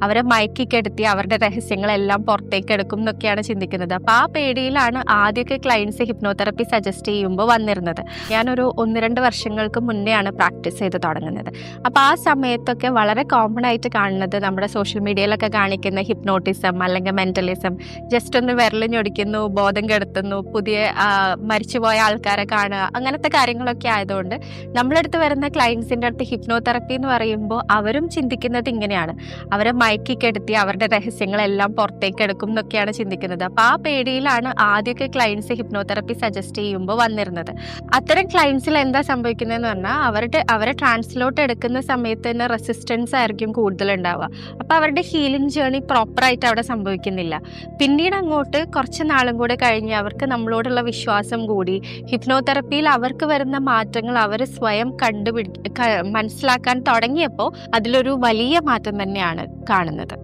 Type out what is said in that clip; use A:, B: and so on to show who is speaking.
A: അവരെ മയക്കിക്കെടുത്തി അവരുടെ രഹസ്യങ്ങളെല്ലാം പുറത്തേക്ക് എടുക്കും എന്നൊക്കെയാണ് ചിന്തിക്കുന്നത്. അപ്പോൾ ആ പേടിയിലാണ് ആദ്യമൊക്കെ ക്ലയൻസ് ഹിപ്നോതെറപ്പി സജസ്റ്റ് ചെയ്യുമ്പോൾ വന്നിരുന്നത്. ഞാനൊരു 1-2 വർഷങ്ങൾക്ക് മുന്നെയാണ് പ്രാക്ടീസ് ചെയ്ത് തുടങ്ങുന്നത്. അപ്പോൾ ആ സമയത്തൊക്കെ വളരെ കോമൺ ആയിട്ട് കാണുന്നത് നമ്മുടെ സോഷ്യൽ മീഡിയയിലൊക്കെ കാണിക്കുന്ന ഹിപ്നോട്ടിസം അല്ലെങ്കിൽ മെന്റലിസം, ജസ്റ്റ് ഒന്ന് വിരൽ ഞൊടിക്കുന്നു, ബോധം കെടുത്തുന്നു, പുതിയ മരിച്ചുപോയ ആൾക്കാരെ കാണുക, അങ്ങനത്തെ കാര്യങ്ങളൊക്കെ ആയതുകൊണ്ട് നമ്മളടുത്ത് വരുന്ന ക്ലയൻസിൻ്റെ അടുത്ത് ഹിപ്നോതെറപ്പി എന്ന് പറയുമ്പോൾ അവരും ചിന്തിക്കുന്നത് ഇങ്ങനെയാണ്, അവരെ മയക്കിക്കെടുത്തി അവരുടെ രഹസ്യങ്ങളെല്ലാം പുറത്തേക്ക് എടുക്കും എന്നൊക്കെയാണ് ചിന്തിക്കുന്നത്. അപ്പോൾ ആ പേടിയിലാണ് ആദ്യമൊക്കെ ക്ലയൻസ് ഹിപ്നോതെറപ്പി സജസ്റ്റ് ചെയ്യുമ്പോൾ വന്നിരുന്നത്. അത്തരം ക്ലയൻസിൽ എന്താ സംഭവിക്കുന്നതെന്ന് പറഞ്ഞാൽ അവരെ ട്രാൻസിലോട്ട് എടുക്കുന്ന സമയത്ത് തന്നെ റെസിസ്റ്റൻസ് ആയിരിക്കും കൂടുതലുണ്ടാവുക. അപ്പോൾ അവരുടെ ഹീലിംഗ് ജേർണി പ്രോപ്പറായിട്ട് അവിടെ സംഭവിക്കുന്നില്ല. പിന്നീട് അങ്ങോട്ട് കുറച്ച് നാളും കൂടെ കഴിഞ്ഞ് അവർക്ക് നമ്മളോടുള്ള വിശ്വാസം കൂടി, ഹിപ്നോതെറപ്പിയിൽ അവർക്ക് വരുന്ന മാറ്റങ്ങൾ അവർ സ്വയം മനസ്സിലാക്കാൻ തുടങ്ങിയപ്പോൾ അതിലൊരു വലിയ മാറ്റം തന്നെയാണ് കാണുന്നത്.